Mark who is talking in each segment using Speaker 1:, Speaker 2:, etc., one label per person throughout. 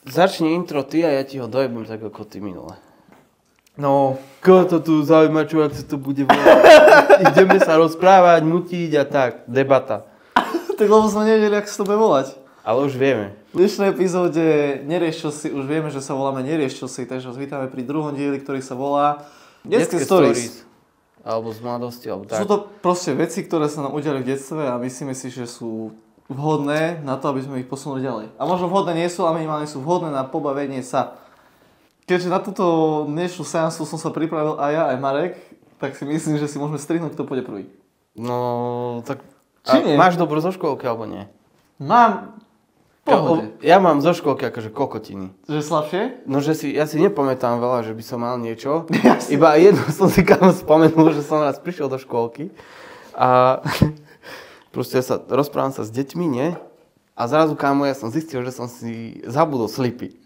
Speaker 1: začni intro ty a ja ti ho dojebem tak ako ty minule.
Speaker 2: No,
Speaker 1: Koho to tu zaujíma, čo ak sa to bude volať? Ideme sa rozprávať, nutiť a tak, debata.
Speaker 2: tak lebo sme nevedeli, ako sa to bude volať.
Speaker 1: Ale už vieme.
Speaker 2: V dnešnej epizóde Nerieš čo si, už vieme, že sa voláme Nerieš čo si, takže vás vítame pri druhom dieli, ktorý sa volá Detské stories.
Speaker 1: Alebo z mladosti, alebo tak.
Speaker 2: Sú to proste veci, ktoré sa nám udiali v detstve a myslíme si, že sú vhodné na to, aby sme ich posunuli ďalej. A možno vhodné nie sú, ale minimálne sú vhodné na pobavenie sa. Keďže na túto dnešnú seansu som sa pripravil aj ja, aj Marek, tak si myslím, že si môžeme strihnúť, kto pôjde prvý.
Speaker 1: No, tak... Máš dobrú zo škôlky, alebo nie?
Speaker 2: Mám... Pohode.
Speaker 1: Ja mám zo škôlky akože kokotiny.
Speaker 2: Že slabšie?
Speaker 1: No, že ja si nepamätám veľa, že by som mal niečo. Iba jedno som si kámo spomenul, že som raz prišiel do škôlky a proste rozprávam sa s deťmi, nie? A zrazu, kámo, ja som zistil, že som si zabudol slipy.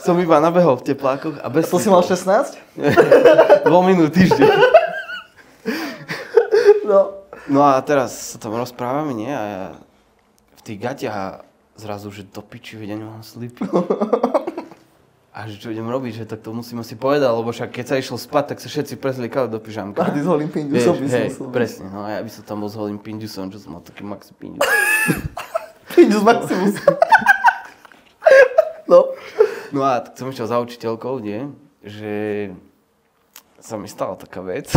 Speaker 1: Som iba nabehol v teplákoch a bez
Speaker 2: to si mal 16?
Speaker 1: 2 minút týždeň. No a teraz sa tam rozprávame, nie? A ja v tých gatiach a zrazu, že do piči, vedia, nemám slipy. A že čo idem robiť, že tak to musím asi povedať, lebo však keď sa išlo spať, tak sa všetci prezliekali do pyžamka.
Speaker 2: A ty s holým pindusom by si
Speaker 1: musel. Presne, no a ja by som tam bol s holým pindusom, čo som mal taký maxi pindus.
Speaker 2: Pindus maximus.
Speaker 1: No a tak som išiel za učiteľkou, nie? Že sa mi stala taká vec,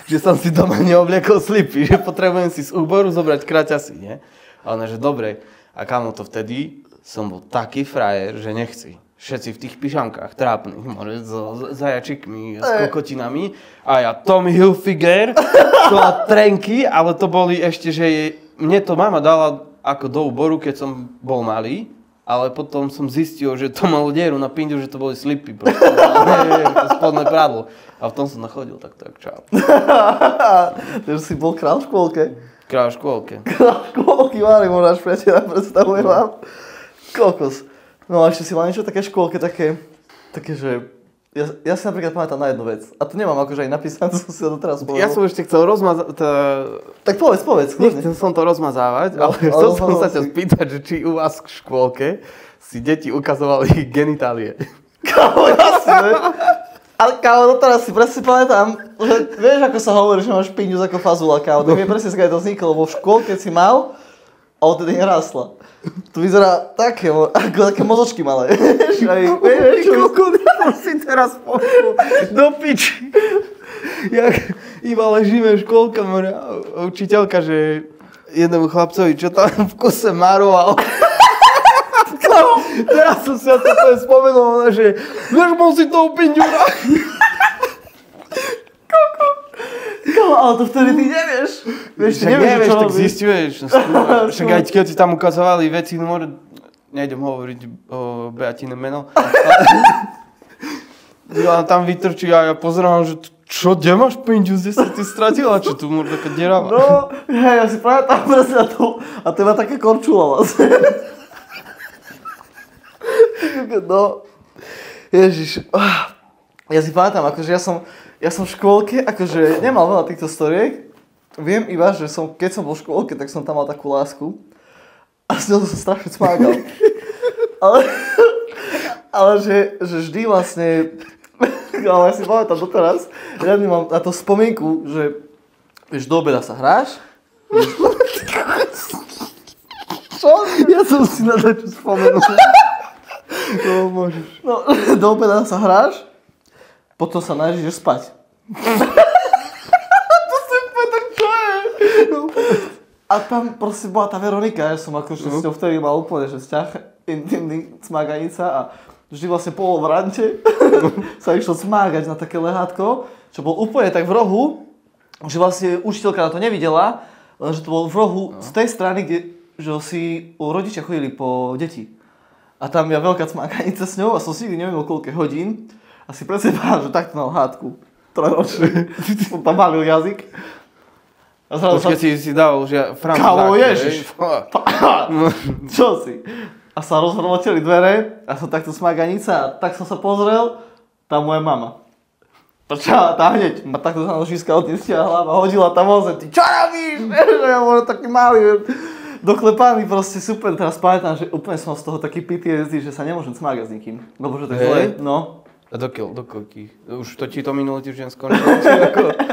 Speaker 1: že som si doma neobliekol slipy, že potrebujem si z úboru zobrať kraťasy, nie? A ona, že dobre. A kámo, to vtedy som bol taký frajer, že nechci. Všetci v tých pyžamkách trápnych, more, s zajačikmi, s kokotinami. A ja Tommy Hilfiger, to a trenky, ale to boli ešte, že mne to mama dala ako do úboru, keď som bol malý. Ale potom som zistil, že to malo dieru na pindu, že to boli slipy. To spodné prádlo. A v tom som nachodil, tak čau.
Speaker 2: Takže si bol král v škôlke?
Speaker 1: Král v škôlke.
Speaker 2: Král v škôlky, Mári, môžeš priateľa, predstavujem vám. Kokos. No a ešte si mal niečo také v škôlke, také, že... Ja si napríklad pamätám na jednu vec. A to nemám akože aj napísané, som si to teraz povedal.
Speaker 1: Ja som ešte chcel rozmazať...
Speaker 2: Tak povedz.
Speaker 1: Nechcel som to rozmazávať, ale chcel som sa ťa spýtať, že či u vás v škôlke si deti ukazovali genitálie.
Speaker 2: Kámo, jasne. Ale kámo, doteraz si presne pamätám, že vieš, ako sa hovorí, že máš pindus ako fazula, kámo. Tak mi presne skade to vzniklo, lebo v škôlke si mal a odtedy nerastla. To vyzerá také, ako také mozočky malé.
Speaker 1: Vieš, čo si teraz počul? Do piči. Jak iba ležíme v škôlke, a učiteľka, že jednému chlapcovi, čo tam v kuse maroval. Teraz som si na to spomenul, že vežbol si toho pinďura.
Speaker 2: Ale to vtedy ty nevieš. Vieš, ty nevieš, čo
Speaker 1: tak
Speaker 2: robíš.
Speaker 1: zistuješ. Však aj keď si tam ukazovali veci, no nejdem hovoriť o Beatine meno. Ja tam vytrčí a ja pozerám, že čo, kde máš pinďu, kde si ty stratila? Čo tu môže taká derava?
Speaker 2: No, hej, ja si pamätám presne na to. A to má také korčula vlastne. No, Ježiš. Ja si pamätám, akože ja som v škôlke, akože nemal veľa týchto storiek. Viem iba, že keď som bol v škôlke, tak som tam mal takú lásku. A s ňou som strašne smágal. Ale že vždy vlastne, ale ja si pamätám doteraz, ja mám na to spomienku, že vieš, do obeda sa hráš. Čo?
Speaker 1: Ja som si na to spomenul. No, môžeš.
Speaker 2: No, do obeda sa hráš, potom sa najíš spať. To si úplne tak čo je? No. A tam proste bola tá Veronika, ja som akože s ňou vtedy mal úplne, že vzťah intimný, smáganica a vždy vlastne v rante sa išlo smágať na také lehátko, čo bol úplne tak v rohu, že vlastne učiteľka na to nevidela, lenže to bol v rohu z tej strany, kde že si rodičia chodili po deti. A tam ja veľká smáganica s ňou a som si nikdy neviem koľko hodín. A si presebám, že takto mal hádku. Trojročný. Som tam malil jazyk.
Speaker 1: Počkej, si dal už francúzák.
Speaker 2: Kámo, ježiš. Čo si? A sa rozhrotili dvere a som takto smaganica a tak som sa pozrel, tam moja mama. Počala tá hneď, ma takto sa nožiska od nej stiahla a hodila tam ozem. Ty čo robíš? Ja bol taký malý. doklepaný proste super. Teraz pamätám, že úplne som z toho taký PTSD, že sa nemôžem cmágať s nikým. Lebo že to je zle, no.
Speaker 1: A do koľkých? Už to ti to minulý týždeň skončilo?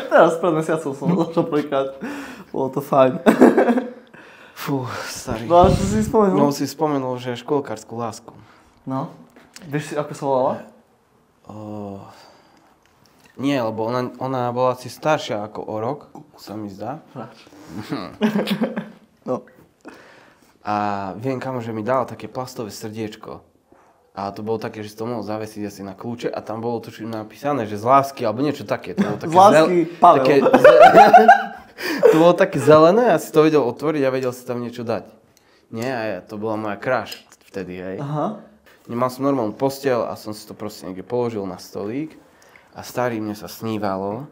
Speaker 2: Teraz pred mesiacom som začal prvýkrát. Bolo to fajn.
Speaker 1: Fú, starý.
Speaker 2: No a čo si spomenul?
Speaker 1: No si spomenul, že školkárskú lásku.
Speaker 2: No. Vieš si, ako sa volala?
Speaker 1: Nie, lebo ona bola asi staršia ako o rok, sa mi zdá.
Speaker 2: No.
Speaker 1: A viem, kamože mi dala také plastové srdiečko. A to bolo také, že si to mohol zavesiť asi na kľúče a tam bolo tuším napísané, že z lásky, alebo niečo také. To bolo také
Speaker 2: z lásky, Pavel.
Speaker 1: To bolo také zelené a si to vedel otvoriť a vedel si tam niečo dať. Nie, a to bola moja crush vtedy, hej.
Speaker 2: Aha.
Speaker 1: Nemal som normálnu posteľ a som si to proste niekde položil na stolík a starý mne sa snívalo,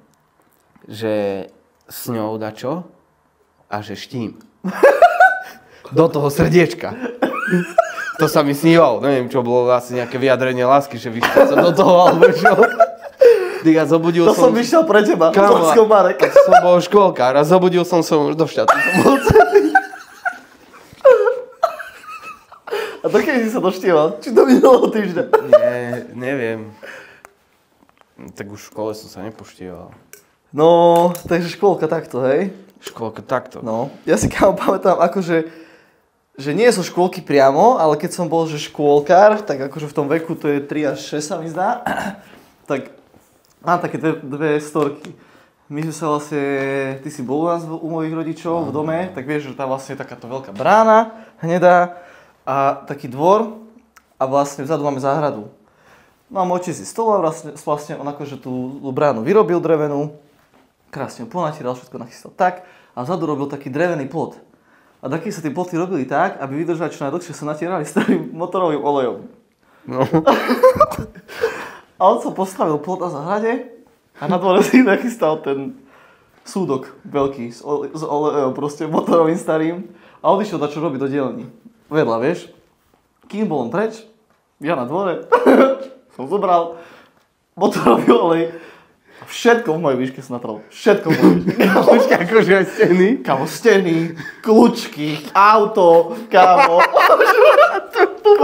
Speaker 1: že s ňou dačo a že štím. Do toho srdiečka. To sa mi snívalo, neviem čo, bolo asi nejaké vyjadrenie lásky, že vyšiel sa do toho, alebo čo. Ja zobudil
Speaker 2: to som vyšiel pre teba,
Speaker 1: Som bol škôlkár a zobudil som do šťatu.
Speaker 2: A do kedy si sa doštieval? Či do minulého týždňa?
Speaker 1: Nie, neviem. Tak už v škole som sa nepoštieval.
Speaker 2: No, takže škôlka takto, hej?
Speaker 1: Škôlka takto.
Speaker 2: No, ja si pamätám akože že nie sú škôlky priamo, ale keď som bol že škôlkár, tak akože v tom veku to je 3 až 6 sa mi zdá, tak mám také dve storky. My sme sa vlastne, ty si bol u nás u mojich rodičov v dome, tak vieš, že tam vlastne je takáto veľká brána, hnedá a taký dvor a vlastne vzadu máme záhradu. No a môj otec si stol a vlastne on akože tú bránu vyrobil drevenú, krásne ju ponatieral, všetko nachystal tak a vzadu robil taký drevený plot. A taký sa tie ploty robili tak, aby vydržali čo najdlhšie, sa natierali starým motorovým olejom.
Speaker 1: No.
Speaker 2: A on sa postavil plot na záhrade a na dvore si nachystal ten súdok veľký s olejom, proste motorovým starým a odišiel dať čo robiť do dielni. Vedľa, vieš. Kým bol on preč, ja na dvore, som zobral motorový olej. Všetko v mojej výške som natral. Všetko v mojej výške.
Speaker 1: Kamoška, akože aj steny.
Speaker 2: Kámo, steny, kľúčky, auto, kámo. Tú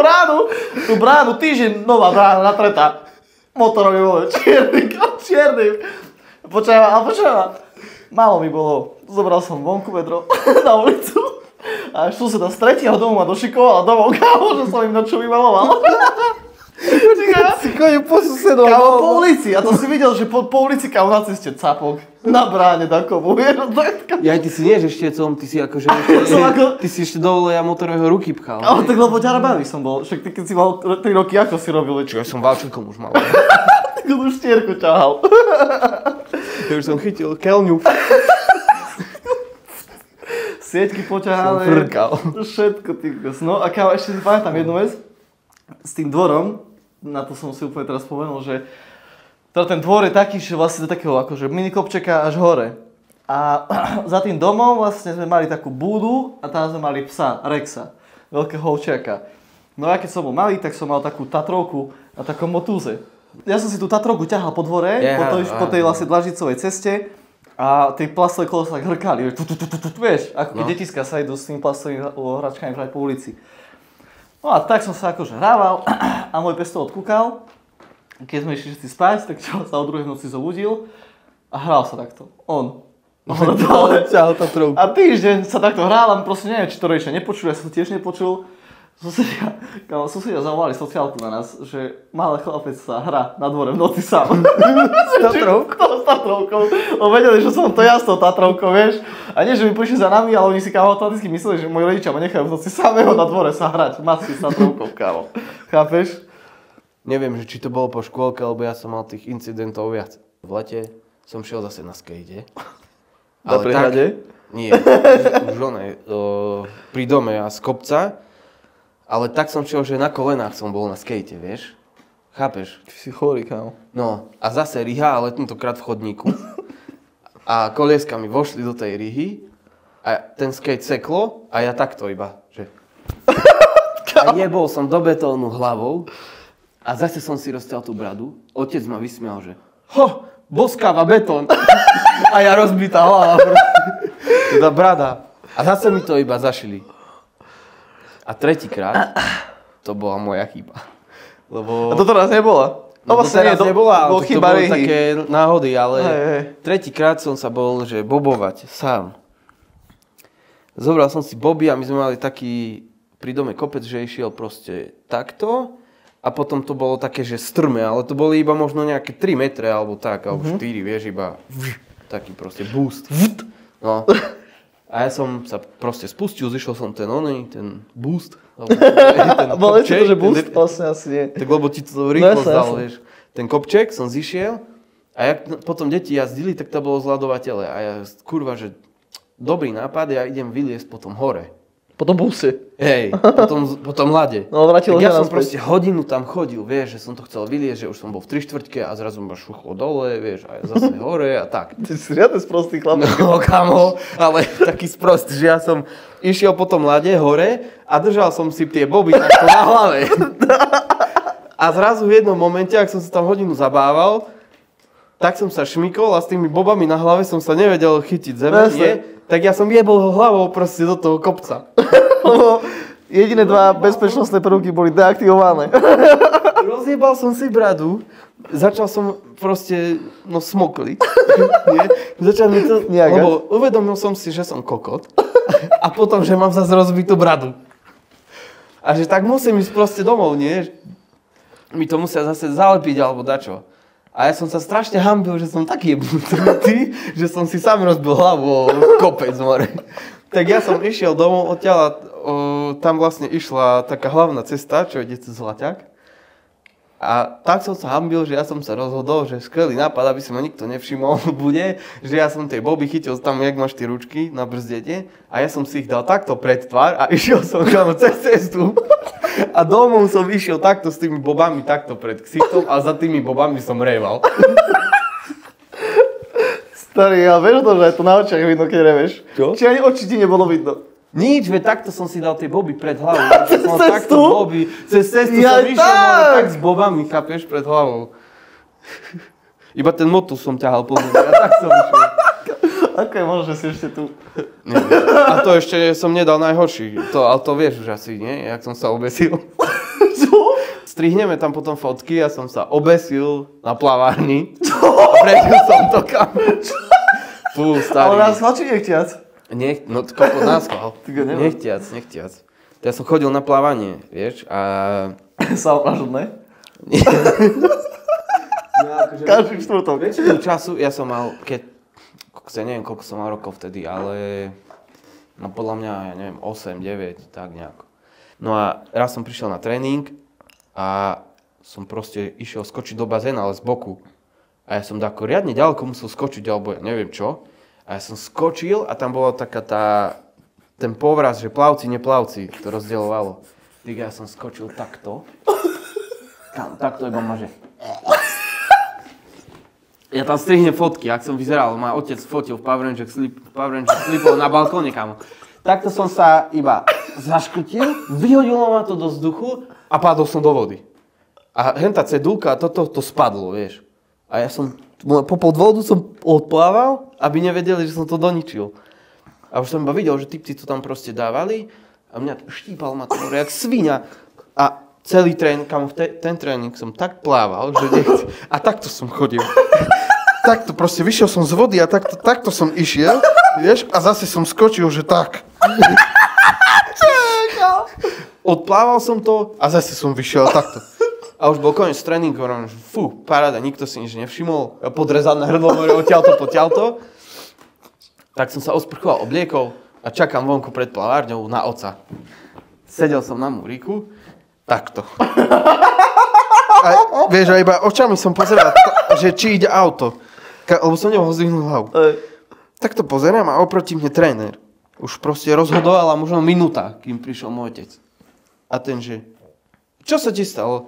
Speaker 2: bránu, týždeň nová brána natretá. Motorový olej, čierny. Počúva. Málo mi bolo. Zobral som vonku vedro na ulicu. A až suseda z 3. domu ma došikoval a domov, kámo, že som im nočo vymaloval.
Speaker 1: Si chodil po susedom.
Speaker 2: Kámo, po ulici. A to si videl, že po ulici, kámo, na ceste capok. Na bráne takomu.
Speaker 1: Ja, ty si nie, že štecom, ty si akože... Ty si ešte do oleja motorového ruky pchal.
Speaker 2: Ale tak lebo ťarabavý som bol. Však ty keď si mal 3 roky, ako si robil?
Speaker 1: Čo, ja som válčekom už mal.
Speaker 2: Tak on už štierku ťahal.
Speaker 1: Ja už som chytil keľňu.
Speaker 2: Sieťky poťahali.
Speaker 1: Frkal.
Speaker 2: Všetko, ty kos. No a kámo, ešte si pamätám jednu vec. S tým dvorom, na to som si úplne teraz spomenul, že teda ten dvor je taký, že vlastne do takého akože minikopčeka až hore. A za tým domom vlastne sme mali takú búdu a tam sme mali psa, Rexa, veľkého ovčiaka. No a keď som bol malý, tak som mal takú Tatrovku na takom motúze. Ja som si tú Tatrovku ťahal po dvore, po tej vlastne dlažicovej ceste a tie plastové kolesa tak hrkali, vieš, ako keď detiska sa idú s tými plastovými hračkami hrať po ulici. No a tak som sa akože hrával a môj pes to odkúkal. Keď sme išli všetci spať, tak sa o druhej noci zobudil a hral sa takto. On. A týždeň sa takto hral a proste neviem, či to rodičia nepočul, ja som to tiež nepočul. Susedia zavolali sociálku na nás, že malý chlapec sa hrá na dvore v noci sám.
Speaker 1: S Tatrovkou?
Speaker 2: S Tatrovkou. On vedeli, že som to ja s tou Tatrovkou, vieš. A nie, že mi prišli za nami, ale oni si kámo automaticky mysleli, že moji rodičia ma nechajú v noci samého na dvore sa hrať. Masky s Tatrovkou, kámo. Chápeš?
Speaker 1: Neviem, že či to bolo po škôlke, lebo ja som mal tých incidentov viac. V lete som šiel zase na skejte.
Speaker 2: Na prehrade?
Speaker 1: Nie, už pri dome a z kopca. Ale tak som šiel, že na kolenách som bol na skejte, vieš? Chápeš?
Speaker 2: Ty si chorý, kámo.
Speaker 1: No, a zase riha, ale tentokrát v chodníku. A kolieska mi vošli do tej rihy a ten skejt seklo a ja takto iba, že... A jebol som do betónu hlavou a zase som si rozťal tú bradu. Otec ma vysmial, že boskáva betón. A ja rozbitá hlava. Teda brada. A zase mi to iba zašili. A tretíkrát, to bola moja chyba. Lebo...
Speaker 2: A to teraz nebola?
Speaker 1: No to teraz nebola, ale to boli
Speaker 2: Rihy.
Speaker 1: také náhody, ale
Speaker 2: Hej.
Speaker 1: tretíkrát som sa bol, že bobovať sám. Zobral som si boby a my sme mali taký pri dome kopec, že išiel proste takto a potom to bolo také, že strme, ale to boli iba možno nejaké 3 metre alebo tak, alebo 4, vieš, iba taký proste boost. No. A ja som sa proste spustil, zišiel som ten boost.
Speaker 2: Bol ešte to, že boost? Vlastne asi nie.
Speaker 1: Tak lebo ti to rýchlo zdal, vieš. Ten kopček som zišiel a jak potom deti jazdili, tak to bolo zľadovateľe. A ja kurva, že dobrý nápad, ja idem vyliesť potom hore.
Speaker 2: Po tom búse.
Speaker 1: Hej, potom ľade.
Speaker 2: No vrátilo
Speaker 1: tak ja som
Speaker 2: naspäť.
Speaker 1: proste hodinu tam chodil, vieš, že som to chcel vyliesť, že už som bol v 3/4 a zrazu ma šuchlo dole, vieš, a zase hore a tak.
Speaker 2: Ty si riadne sprostý chlap.
Speaker 1: No kamo, ale taký sprostý, že ja som išiel po tom ľade hore a držal som si tie boby takto na hlave. A zrazu v jednom momente, ak som sa tam hodinu zabával, tak som sa šmykol a s tými bobami na hlave som sa nevedel chytiť zeme, tak ja som jebol hlavou proste do toho kopca.
Speaker 2: Jediné dva bezpečnostné prvky boli deaktivované.
Speaker 1: Rozjebal som si bradu, začal som proste, smokliť. Začal mi to, lebo uvedomil som si, že som kokot a potom, že mám zase rozbitú bradu. A že tak musím ísť proste domov, nie? Mi to musia zase zalepiť alebo dačo. A ja som sa strašne hanbil, že som taký jebnutý, že som si sám rozbil hlavu o kopec more. Tak ja som išiel domov odtiaľ, tam vlastne išla taká hlavná cesta, čo ide cez Zlaťák. A tak som sa hanbil, že ja som sa rozhodol, že skvelý nápad, aby sa ma nikto nevšimol, bude, že ja som tej boby chytil tam, jak máš tie ručky na brzdete a ja som si ich dal takto pred tvár a išiel som tam cez cestu. A domov som išiel takto s tými bobami, takto pred ksichtom a za tými bobami som reval.
Speaker 2: Starý, ale vieš to, že je to na očiach vidno, keď reveš?
Speaker 1: Čo?
Speaker 2: Či ani oči ti nebolo vidno?
Speaker 1: Nič, veď takto som si dal tie boby pred hlavou. Som takto boby, cez cestu som išiel tak s bobami, chápeš, pred hlavou. Iba ten motul som ťahal po zemi a tak som išiel.
Speaker 2: Ako je možno, že si ešte tu?
Speaker 1: A to ešte som nedal najhorší. Ale to vieš už asi, nie? Jak som sa obesil.
Speaker 2: Čo?
Speaker 1: Strihneme tam potom fotky a som sa obesil na plavárni. A prežil som to kam. Fú, starý.
Speaker 2: Ale nás či nechtiac?
Speaker 1: No koľko nás chval.
Speaker 2: Nechtiac.
Speaker 1: Nechtiac. Ja som chodil na plávanie, vieš, a...
Speaker 2: Samopražud, ne? Každý štvrtok.
Speaker 1: Väčšinu času ja som mal, neviem koľko som mal rokov vtedy, ale no podľa mňa, ja neviem, 8, 9, tak nejako. No a raz som prišiel na tréning a som proste išiel skočiť do bazéna, ale z boku. A ja som tako riadne ďaleko musel skočiť, alebo ja neviem čo. A ja som skočil a tam bola taká ten povraz, že plavci, neplavci, to rozdielovalo. Tak ja som skočil takto. Takto iba maže. Ja tam strihnem fotky, ak som vyzeral, ma otec fotil v Power Ranger slipol na balkóne, kamo. Takto som sa iba zaškrtil, vyhodilo ma to do vzduchu a padol som do vody. A hentá cedulka a toto to spadlo, vieš. A ja som pod vodu som odplával, aby nevedeli, že som to doničil. A už som iba videl, že typci to tam proste dávali a mňa štípal ma to jak sviňa. A celý tréning, ten tréning som tak plával, že nechci. A takto som chodil. Takto proste vyšiel som z vody a takto som išiel, vieš, a zase som skočil, že tak. Odplával som to a zase som vyšiel takto. A už bol koniec tréningu, že fú, paráda, nikto si nič nevšimol, podrezané hrdlo, odtiaľto, potiaľto. Tak som sa osprchoval, obliekol a čakám vonku pred plavárňou na oca. Sedel som na múriku, takto. A vieš, a iba očami som pozeral, že či ide auto. Lebo som nemohol zdvihnúť hlavu. Tak to pozerám a oproti mne tréner. Už proste rozhodovala možno minúta, kým prišiel môj otec. A ten, že čo sa ti stalo?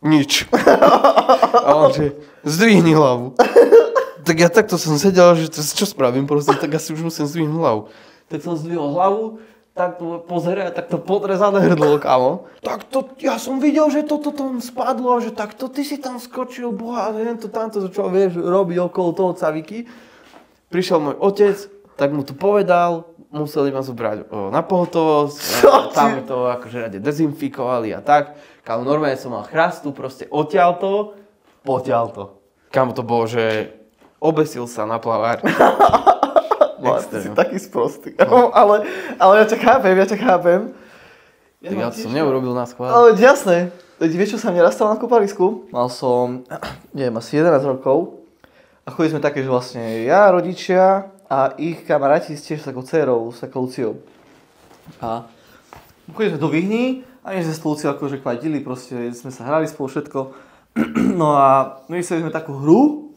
Speaker 1: Nič. A on, že zdvihni hlavu. Tak ja takto som sedel, že čo spravím proste, tak asi už musím zdvihnúť hlavu. Tak som zdvihol hlavu, takto pozerá, takto podrezané hrdlo, kamo. Takto, ja som videl, že toto tam spadlo, že takto ty si tam skočil, boha, to tamto, čo vieš robiť okolo toho caviky. Prišiel môj otec, tak mu to povedal, museli ma zobrať na pohotovosť, tam to akože rade dezinfikovali a tak. Kámo, normálne som mal chrastu, proste odtiaľto, potiaľto. Kámo, to bolo, že obesil sa na plavár.
Speaker 2: Ty si taký sprostý. Ale ja ťa chápem.
Speaker 1: Tak ja som neurobil na schvál.
Speaker 2: Ale jasné. Vieš, čo sa mne raz stalo na kúpalisku? Mal som, neviem, asi 11 rokov. A chodili sme také, že vlastne ja, rodičia a ich kamaráti tiež s takou dcerou, s takou Luciou. A chodili sme do Vyhní a my sme s Luciou akože kvadili, proste sme sa hrali spolu všetko. No a my sme takú hru,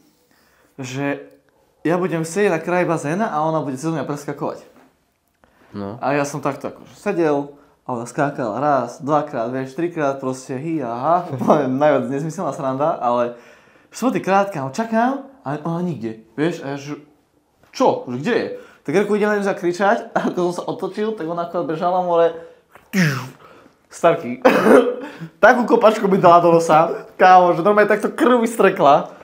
Speaker 2: že ja budem sedieť na kraji bazéna a ona bude cez mňa preskakovať.
Speaker 1: No.
Speaker 2: A ja som takto akože sedel a ona skákala raz, dvakrát, vieš, trikrát proste aha. Najviac nezmyselná sranda, ale štvrtýkrát čakám a ona nikde, vieš, a ja že čo? Že kde je? Tak ako idem na ňu zakričať a ako som sa otočil, tak ona akorát bežala more Starky. Takú kopačku mi dala do nosa, kámo, že normálne takto krv vystrekla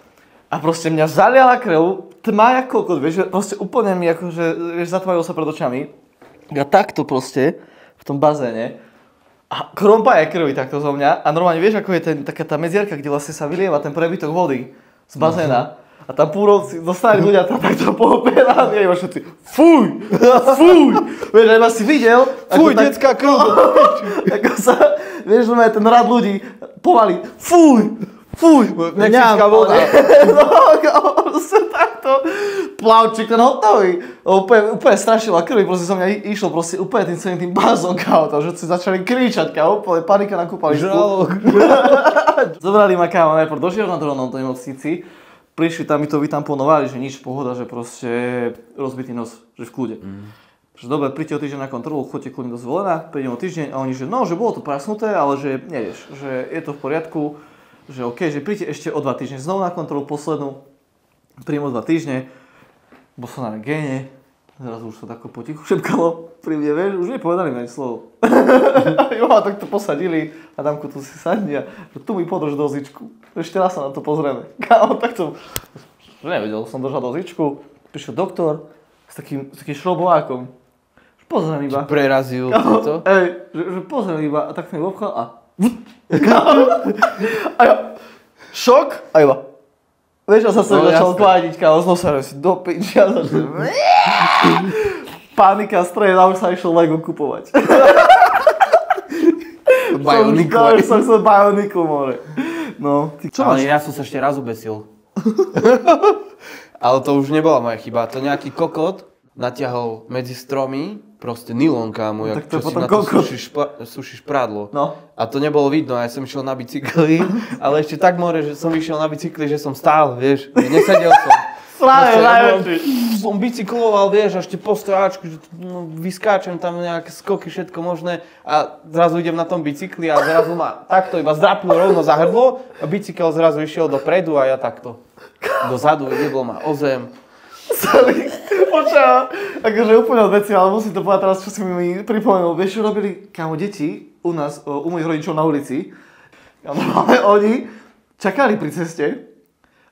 Speaker 2: a proste mňa zaliala krv, tma jak kokot, vieš, proste úplne mi akože, vieš, zatvárilo sa pred očami. Ja takto proste v tom bazéne a krompa je krvi takto zo mňa a normálne vieš, ako je taká tá medzierka, kde vlastne sa vylieva ten prebytok vody z bazéna. A tam púrovci, dostali ľudia tam takto pooperaní a iba všetci fuj! Vieš, iba si videl,
Speaker 1: fuj, detská krv!
Speaker 2: Ako sa, vieš, ten rad ľudí pomaly fuj!
Speaker 1: Mexická voda.
Speaker 2: No, proste takto. Plavčík ten hotový. Úplne strašila krvi, proste som mňa išlo proste úplne tým celým tým bazom, kámo, že si začali kričať, kámo, úplne panika na kúpalisku.
Speaker 1: Žralok.
Speaker 2: Zobrali ma, kámo, najprv do Žiarnadronom do nemocnici. Prišli tam, mi to vytamponovali, že nič, pohoda, že proste rozbitý nos, že v kľude. Že dobre, príďte o týždeň na kontrolu, choďte kľudne do Zvolena, prídem o týždeň a oni, že no, že bolo to prasnuté, ale že nevieš, že je to v poriadku, že OK, že príďte ešte o 2 týždne znovu na kontrolu, poslednú, príjem o 2 týždne, bol som na rengéne, zrazu už sa tako potichu šepkalo pri mne, vieš, už nepovedali mi ani slovo. Jo, a tak to posadili, Adamku, tu si sadni a tu mi podrž dozičku. Ešte raz sa na to pozrieme. Kámo, tak to... Nevedel, som držal dozičku, prišiel doktor s takým šrobovákom. Pozriem iba.
Speaker 1: Prerazil to?
Speaker 2: Že pozriem iba a tak som mi obchal a... A ja... Šok a iba... Vieš, a sa začal kládiť, kámo, znovu sa si do piči a začal... Panika, strejt a už sa išiel Lego kupovať.
Speaker 1: Bionicle.
Speaker 2: Som chcel Bionicle, more. No, ty čo
Speaker 1: ale
Speaker 2: máš?
Speaker 1: ja som sa ešte raz ubesil. Ale to už nebola moja chyba. To nejaký kokot natiahol medzi stromy, proste nylon, kámo, jak čo si na to sušíš prádlo.
Speaker 2: No.
Speaker 1: A to nebolo vidno, ja som išiel na bicykli, ale ešte tak more, že som išiel na bicykli, že som stál, vieš, nesedel som. Som bicykloval, vieš, ešte po stráčku, že vyskáčem tam nejaké skoky, všetko možné a zrazu idem na tom bicykli a zrazu ma takto iba zdrapilo rovno za hrdlo a bicykel zrazu išiel dopredu a ja takto dozadu, jeblo ma o zem.
Speaker 2: Sorry, počúva, akože úplne od veci, ale musím to povedať teraz, čo si mi pripomenul. Vieš, čo robili, kámo, deti u nás, u mojich rodičov na ulici. Ale oni čakali pri ceste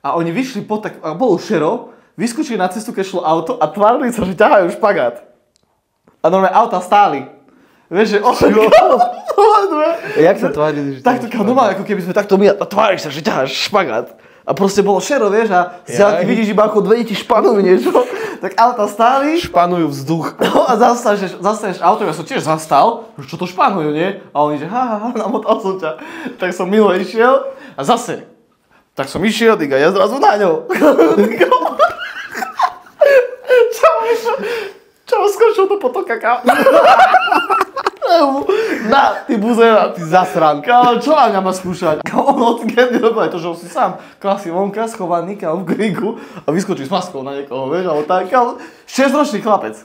Speaker 2: a oni vyšli a bolo šero, vyskočili na cestu, keď šlo auto a tvárili sa, že ťahajú špagát. A normálne auta stáli. Vieš, že
Speaker 1: Jak sa tvárili, že
Speaker 2: takto, kámo, normálne, ako keby sme takto my a tváriš sa, že ťaháš špagát. A proste bolo šero, vieš, a z ďalky vidíš iba ako dve deti španujú niečo. Tak auta stáli.
Speaker 1: Španujú vzduch.
Speaker 2: No a zastaneš auto, ja som tiež zastal, že čo to španujú, nie? A oni, že namotal som ťa. Tak som milo išiel a zase. Tak som išiel, a ja zrazu na ňo. Čo skočil do potoka, kámo? Na, ty buzera, ty zasranka. Čo na mňa má skúšať? On odkedy robil to, že on si sám klasí vonka, schovaný v kríku a vyskočí s maskou na niekoho, vieš, alebo tak. 6-ročný chlapec.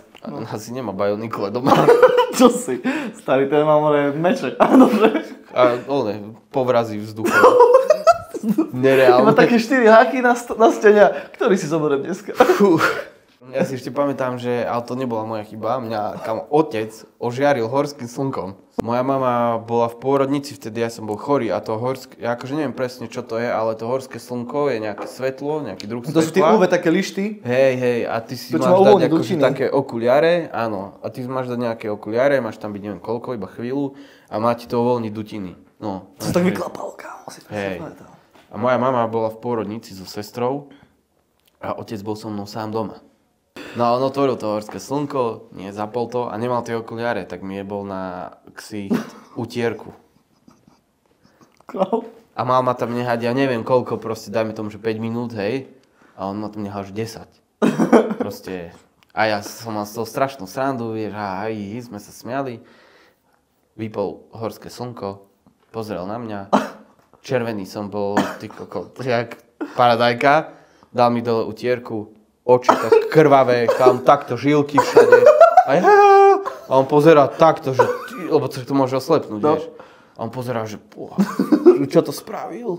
Speaker 1: Asi nemá Bionicle doma.
Speaker 2: Čo si? Starý, ten má more meče. Áno, že?
Speaker 1: A povrazí vzduchom. Nereálne.
Speaker 2: Má také 4 háky na stene. Ktorý si zoberiem dneska?
Speaker 1: Ja si ešte pamätám, že, ale to nebola moja chyba, mňa otec ožiaril horským slnkom. Moja mama bola v pôrodnici, vtedy ja som bol chorý a to horské, ja akože neviem presne čo to je, ale to horské slnko je nejaké svetlo, nejaký druh svetla.
Speaker 2: To sú tie UV také lišty.
Speaker 1: Hej, a ty si máš dať akože také okuliare, áno, a ty máš dať nejaké okuliare, máš tam byť neviem koľko, iba chvíľu a má ti to uvoľniť dutiny. No.
Speaker 2: To tak vyklapalo, kámo.
Speaker 1: Hej. A moja mama bola v pôrodnici so sestrou a otec bol so mnou sám doma. No a on otvoril to horské slnko, nie zapol to a nemal tie okuliare, tak mi jebol na ksicht utierku. A mal ma tam nehať, ja neviem koľko, proste dajme tomu, že 5 minút, hej. A on ma tam nehal, že 10. Proste. A ja som mal z toho strašnú srandu, vieš, sme sa smiali. Vypol horské slnko, pozrel na mňa. Červený som bol, ty kokot, jak paradajka. Dal mi dole utierku. Oči tak krvavé, kam takto žilky všade. A on pozerá takto, že, lebo to môže oslepnúť, vieš. A on pozerá, že čo to spravil?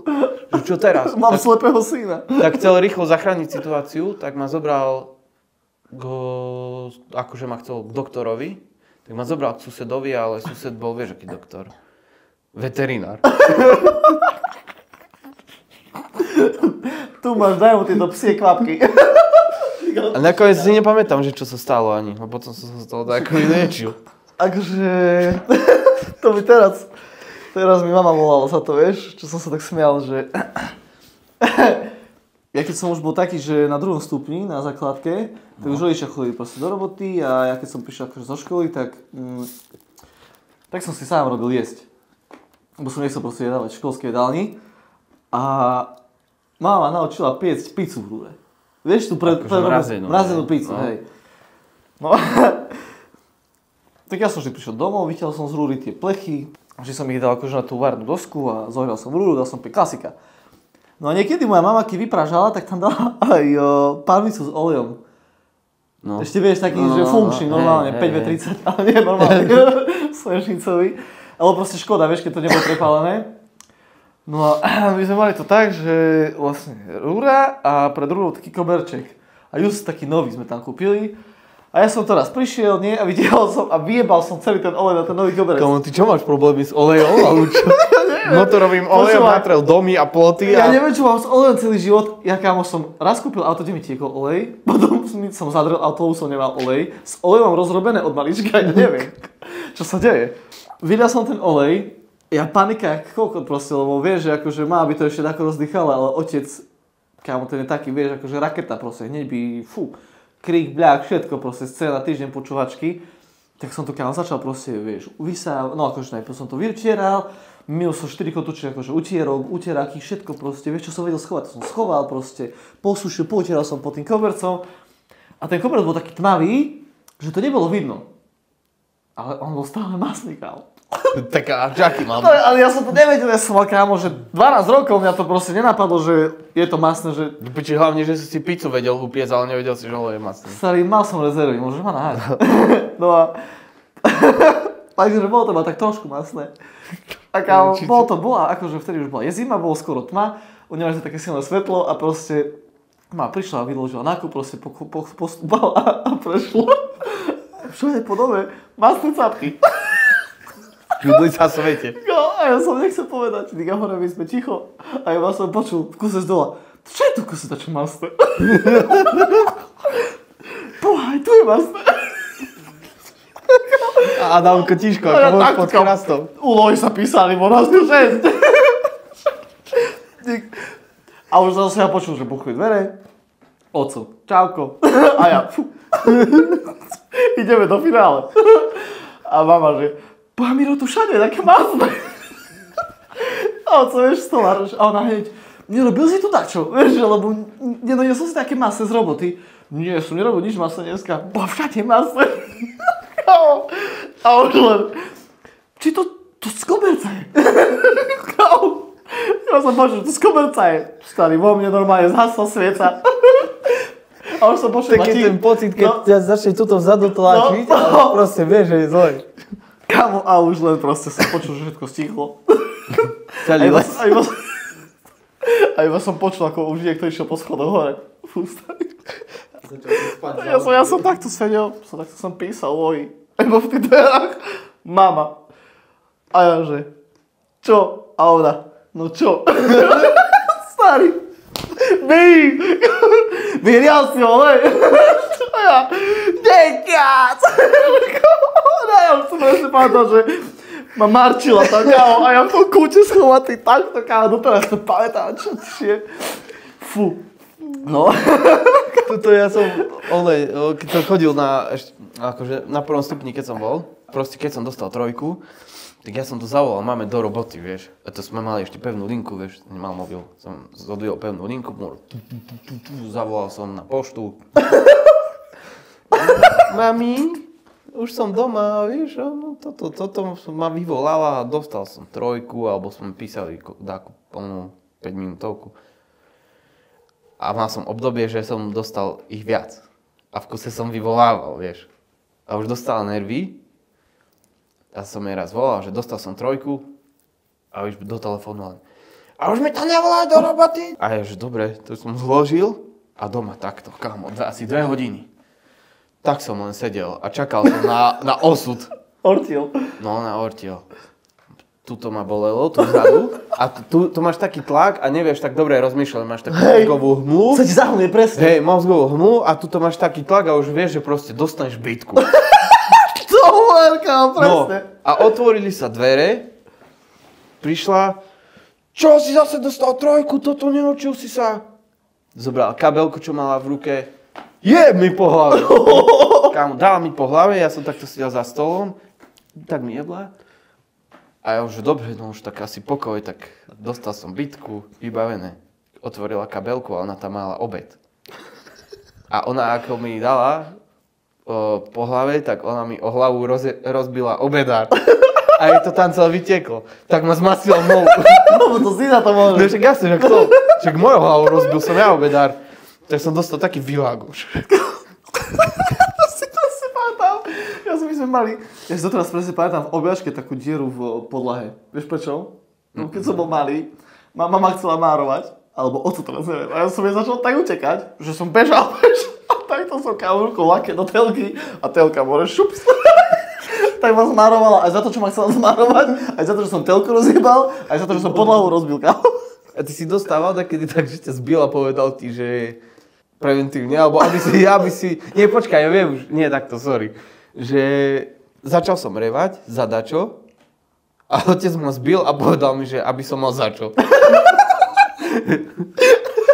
Speaker 1: Že čo teraz?
Speaker 2: Mám slepého syna.
Speaker 1: Tak chcel rýchlo zachrániť situáciu, tak ma zobral akože ma chcel k doktorovi, tak ma zobral k susedovi, ale sused bol, vieš, aký doktor? Veterinár.
Speaker 2: Tu máš, daj mu tieto psie kvapky.
Speaker 1: A nakoniec si nepamätám, že čo sa stalo ani, lebo potom som sa z toho tak nečil.
Speaker 2: Akože, to mi teraz mi mama volala za to, vieš, čo som sa tak smial, že ja keď som už bol taký, že na 2. stupni, na základke, tak už rodičia chodili proste do roboty a ja keď som prišiel akože zo školy, tak som si sám robil jesť. Lebo som nechcel proste jedávať v školskej jedálni a mama ma naučila piecť pizzu v hrúde. Vieš, tu mrazenú pizzu, hej. No, tak ja som vždy prišiel domov, vytiaľ som z rúry tie plechy, že som ich dal akože na tú varnú dosku a zohrial som rúru, dal som klasika. No a niekedy moja mama, keď vypražala, tak tam dala aj pánvicu s olejom. No. Ešte vieš, taký, že funkčný, normálne, 5V30, ale nie normálne, slnečnicový. Ale proste škoda, vieš, keď to nebolo prepálené. No a my sme mali to tak, že vlastne rúra a pred rúrou taký koberček. A just taký nový sme tam kúpili. A ja som to raz prišiel, nie? A vytiahol som a vyjebal som celý ten olej na ten nový koberec.
Speaker 1: Komu, ty čo máš problémy s olejom? Motorovým olejom natrel domy a ploty a...
Speaker 2: Ja neviem, čo mám s olejom celý život. Ja kámo som raz kúpil auto, kde mi tiekol olej. Potom som zadrel auto, som nemal olej. S olejom mám rozrobené od malička, ja neviem, čo sa deje. Vylial som ten olej. Ja panika, jak koľko proste, lebo vieš, že akože má by to ešte tako rozdýchala, ale otec, kámo, ten je taký, vieš, akože raketa proste, hneď by, krík, bľak, všetko proste, scéna, týždeň počúvačky. Tak som to kámo začal proste, vieš, no akože najprv som to vytieral, mil som 4 kotúče, akože utierok, uteráky, všetko proste, vieš, čo som vedel schovať, to som schoval proste, posušil, potieral som pod tým kobercom a ten koberec bol taký tmavý, že to nebolo vidno. Ale on bol stále masný, kámo.
Speaker 1: Taká aký mám.
Speaker 2: Ale ja som to nevedel, ja som mal kámo, že 12 rokov mňa to proste nenapadlo, že je to masné, že...
Speaker 1: Piči, hlavne, že si pizzu vedel upiecť, ale nevedel si, že olej je masný.
Speaker 2: Starý, mal som rezervy, môžeš ma nahať. No a... Takže bolo to ma tak trošku masné. A kámo, bola, akože vtedy už bola zima, bolo skoro tma, u neho je také silné svetlo a proste... Ma prišla a vydložila nákup, proste postúpala a prešlo. Všade po dome masné capky.
Speaker 1: Čuduj sa svete.
Speaker 2: No, a ja som nechcel povedať, týka hore, my sme ticho. A ja som počul v kuse z dola. Čo je tu v kuse tačo masné? Pohaj, tu je masné.
Speaker 1: A Adamko tiško, ako môž pod chrastom.
Speaker 2: Úlohy sa písali, bo nás tu 6. A už zase ja počul, že buchli dvere. Oco, čauko. A ja, ideme do finále. A mama, že... Boha Miro, tu všade je také masné. A oco, vieš, stolár, a ona hneď, nerobil si tu dačo, vieš, lebo nedoniesol si také masné z roboty. Nie, som nerobil nič masné dneska. Boha, všade je masné. A už len, či to z koberca je? Ja som počul, to z koberca je. Starý, vo mne normálne zhasla svieca. A už som počul,
Speaker 1: taký ten pocit, keď ťa začne tuto vzadu tlačiť, a proste vieš, že je zlej.
Speaker 2: Kámo, a už len proste som počul, že všetko stichlo.
Speaker 1: Celý les.
Speaker 2: A iba som počul, ako už niekto išiel po schodoch hore. Ja som takto sedel, som písal loji. Ebo v tých dverách. Mama. A ja že, čo? A ona, no čo? Starý. Vyrial si ho, lej. A ja, dekiac. A ja už som ešte pamätal, že ma marčila tá kávo a ja v tom kúte schovatý takto kávo. Doteraz to pamätám, čo tšie. Fú. No.
Speaker 1: Tuto ja som, keď som chodil na prvom stupni, keď som bol, proste keď som dostal 3, tak ja som to zavolal máme do roboty, vieš. A to sme mali ešte pevnú linku, vieš, nemal mobil. Som zodvihol pevnú linku, zavolal som na poštu. Mami, už som doma, vieš, no toto ma vyvolala a dostal som 3, alebo sme písali takú plnú 5 minútovku. A mal som obdobie, že som dostal ich viac. A v kuse som vyvolával, vieš. A už dostala nervy. A som jej raz volal, že dostal som 3. A už do telefónu len. A už mi to nevolaj do roboty. A ja, že dobre, to som zložil. A doma takto, kámo, asi 2 hodiny. Tak som len sedel a čakal som na osud.
Speaker 2: Ortiel.
Speaker 1: No, na ortiel. Tuto ma bolelo, tu vzadu. A tu máš taký tlak a nevieš tak dobre rozmýšľať. Máš takú mozgovú hmlu.
Speaker 2: Sa ti zahmlie, presne.
Speaker 1: Hej, mozgovú hmlu a tuto máš taký tlak a už vieš, že proste dostaneš bitku.
Speaker 2: To hovorka, presne.
Speaker 1: No, a otvorili sa dvere. Prišla. Čo si zase dostal 3, toto neučil si sa. Zobral kabelku, čo mala v ruke. Mi po hlave. Kámo, dala mi po hlave, ja som takto sedel za stolom. Tak mi jebla. A ja už, dobre, no už tak asi pokoj, tak dostal som bitku, vybavené. Otvorila kabelku a ona tam mala obed. A ona, ako mi dala po hlave, tak ona mi o hlavu rozbila obedár. A jej to tam celé vytieklo. Tak ma zmasila mnou.
Speaker 2: No, to si na to môže.
Speaker 1: No však jasne, že kto? Však moju hlavu rozbil som ja obedár. Tak som dostal taký výlak už.
Speaker 2: Ja my sme mali, ja si doteraz presne pamätám v objačke takú dieru v podlahe. Vieš prečo? No, keď som bol malý, mama chcela márovať, alebo oco teraz neviem. A ja som jej začal tak utekať, že som bežal. A takto som kámo rukou laké do telky a telka more šups. Tak ma zmárovala aj za to, čo ma chcela zmárovať, aj za to, že som telku rozjebal, aj za to, že som podlahu rozbil, kámo.
Speaker 1: A ty si dostával takedy tak, že ťa zbil a povedal ti, že preventívne, alebo aby si... Nie, počkaj, ja viem už, nie takto, sorry. Že začal som revať za dačo a otec ma zbil a povedal mi, že aby som mal za čo.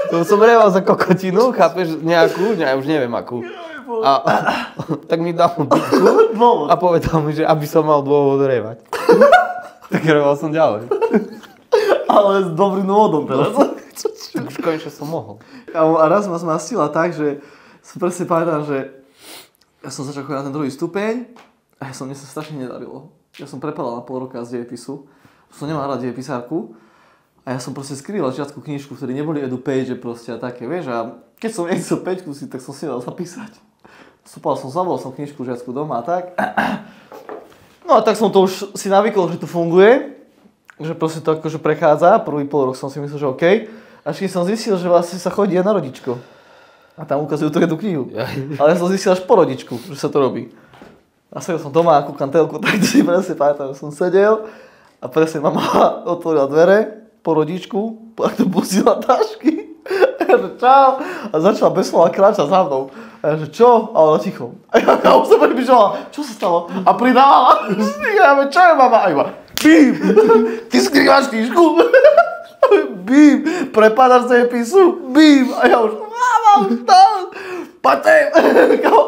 Speaker 1: To som reval za kokotinu, chápeš, nejakú, ja už neviem akú. A tak mi dal bitku a povedal mi, že aby som mal dôvod revať. Tak reval som ďalej.
Speaker 2: Ale s dobrým dôvodom teraz.
Speaker 1: Tak už konečne som mohol.
Speaker 2: A raz ma zmastila tak, že som presne pamätám, že ja som začal chodiť na ten 2. stupeň a mne sa strašne nedarilo. Ja som prepadal na pol roka z dejepisu. Som nemal rád dejepisárku. A ja som proste skrýval žiackú knižku, vtedy neboli edupage proste a také, vieš. A keď som nechcel 5 si, tak som si dal zapísať. Zavolal som knižku žiackú doma a tak. No a tak som to už si navykol, že to funguje. Že proste to akože prechádza. Prvý pol rok som si myslel, že OK. Až keď som zistil, že vlastne sa chodí aj na rodičko. A tam ukazujú tú jednu knihu. Ale ja som zistil až po rodičku, že sa to robí. A sedel som doma a kúkam telku, tak si presne pamätám, že som sedel a presne mama otvorila dvere po rodičku, tak to pustila tašky. A ja že čau. A začala bez slova kráčať za mnou. A ja že čo? A ona ticho. A ja už som približovala, čo sa stalo? A pridávala. Ja že čo je mama? A iba bím, ty skrývaš knižku. Bím, prepadaš z dejepisu. Bím. A ja už mama, Patej!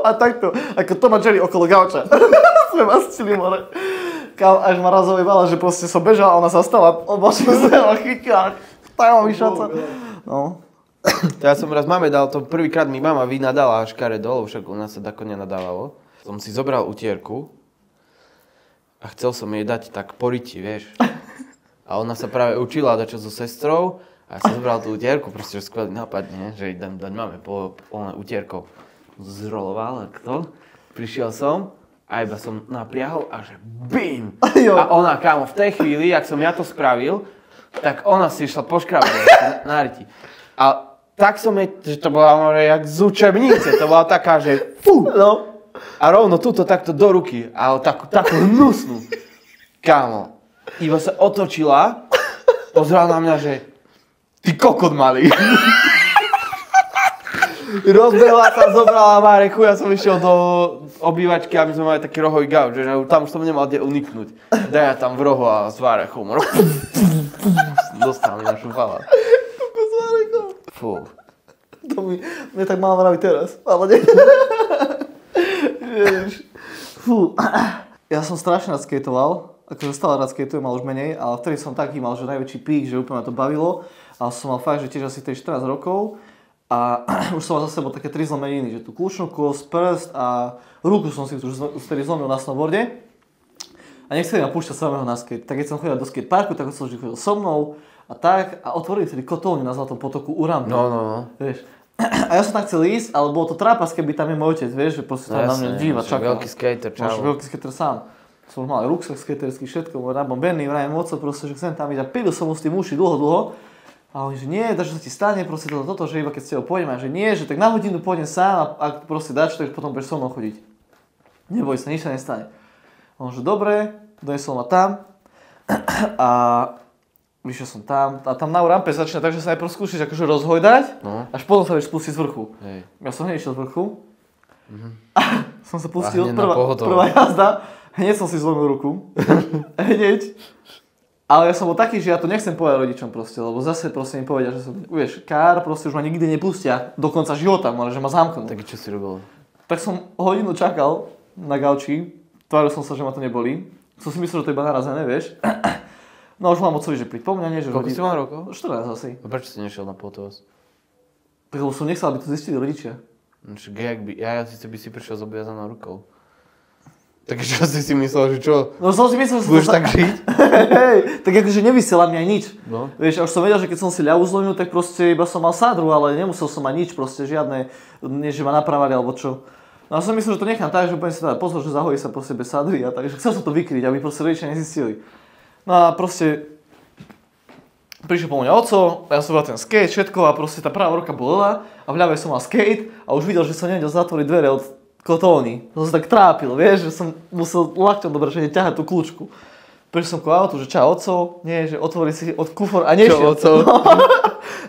Speaker 2: A takto, ako Tom a Jerry okolo gauča. Sme mastili more. Až ma raz ojebala, že proste som bežal a ona sa stala, obočím sa a chytila. Tak ma vyšaca. No.
Speaker 1: To ja som raz mame dal, to prvýkrát mi mama vynadala až kare dole, však u nás sa tako nenadávalo. Som si zobral utierku a chcel som jej dať tak po riti, vieš. A ona sa práve učila dačo so sestrou. A ja som zobral tú utierku, proste skvelý nápad, nie? Že idem dať máme po utierkou. Zroloval, to. Prišiel som a iba som napriahol a že BIM! A ona, kámo, v tej chvíli, jak som ja to spravil, tak ona si išla poškrabať na riti. A tak som jej, že to bola jak z učebnice, to bola taká, že fú.
Speaker 2: No.
Speaker 1: A rovno túto takto do ruky, a takú hnusnú. Kámo, iba sa otočila, pozrela na mňa, že ty kokot malý. Rozbehla sa, zobrala Máreku, ja som išiel do obývačky, aby sme mali taký rohový gauč, že tam už som nemal kde uniknúť. Daj ja tam v rohu a s Várechom. Dostal mi našu fala.
Speaker 2: Kokos s Várechom.
Speaker 1: Fú.
Speaker 2: To mne tak málo vraví teraz, ale nie. Fú. Ja som strašne rád skejtoval, akože stále rád skejtujem, ale už menej, ale vtedy som taký mal, že najväčší pík, že úplne ma to bavilo. A som mal fakt, že tiež asi 14 rokov a už som mal za sebou také 3 zlomeniny, že tú kľúčnú kosť, prst a ruku som si už vtedy zlomil na snowboarde. A nechceli ma púšťať samého na skate. Tak keď som chodil do skateparku, tak som vždy chodil so mnou a tak a otvorili vtedy kotolňu na Zlatom potoku u rampy.
Speaker 1: No.
Speaker 2: Vieš. A ja som tak chcel ísť, ale bolo to trápas, keby tam je môj otec, vieš, že proste tam na mňa díva čakal.
Speaker 1: Veľký skater, čau.
Speaker 2: Veľký skater sám. Som mal ruksak skaterský, všetko, môj Rambon Benny, vrajem moco, proste, že chcem tam ísť a pídil som mu s tým uši dlho. A oni, že nie, že sa ti stane, proste toto, že iba keď s tebou pôjdem, a že nie, že tak na hodinu pôjdem sám a ak proste dáš, tak potom budeš so mnou chodiť. Neboj sa, nič sa nestane. On, že dobre, donesol ma tam a vyšiel som tam a tam na rampe začína tak, že sa najprv skúšiš akože rozhojdať, až potom sa vieš spustiť z vrchu. Hej. Ja som hneď išiel z vrchu a som sa pustil, prvá jazda, hneď som si zlomil ruku, hneď. Ale ja som bol taký, že ja to nechcem povedať rodičom proste, lebo zase proste mi povedia, že som, vieš, kár, proste už ma nikdy nepustia do konca života, že ma zamknú.
Speaker 1: Tak čo si robil?
Speaker 2: Tak som hodinu čakal na gauči, tváril som sa, že ma to nebolí. Som si myslel, že to je iba narazené, vieš. No už mám ocovi, že príď po mňa, nie, že...
Speaker 1: Koľko si mal rokov?
Speaker 2: 14 asi.
Speaker 1: A prečo si nešiel na pohotovosť?
Speaker 2: Tak lebo som nechcel, aby to zistili rodičia.
Speaker 1: Ja síce by si prišiel s obviazanou rukou. Tak čo si myslel, že čo?
Speaker 2: No som si myslel, že...
Speaker 1: Budeš tak žiť?
Speaker 2: Hej, tak akože nevysiela mi aj nič.
Speaker 1: No.
Speaker 2: Vieš, a už som vedel, že keď som si ľavú zlomil, tak proste iba som mal sádru, ale nemusel som mať nič, proste žiadne, nie že ma napravali alebo čo. No a som myslel, že to nechám tak, že budem si dať pozor, že zahojí sa proste bez sádry a tak, že chcel som to vykryť, aby proste rodičia nezistili. No a proste prišiel po mňa oco, ja som mal ten skate, všetko a proste tá pravá ruka bolela a v ľavej som mal skate a už videl, že som nevedel zatvoriť dvere od kotolní. To sa tak trápil, vieš, že som musel lakťom dobre ťahať tú kľúčku. Prišiel som ku autu, že čau oco, nie, že otvorí si od kufor a nešiel.
Speaker 1: Čo oco?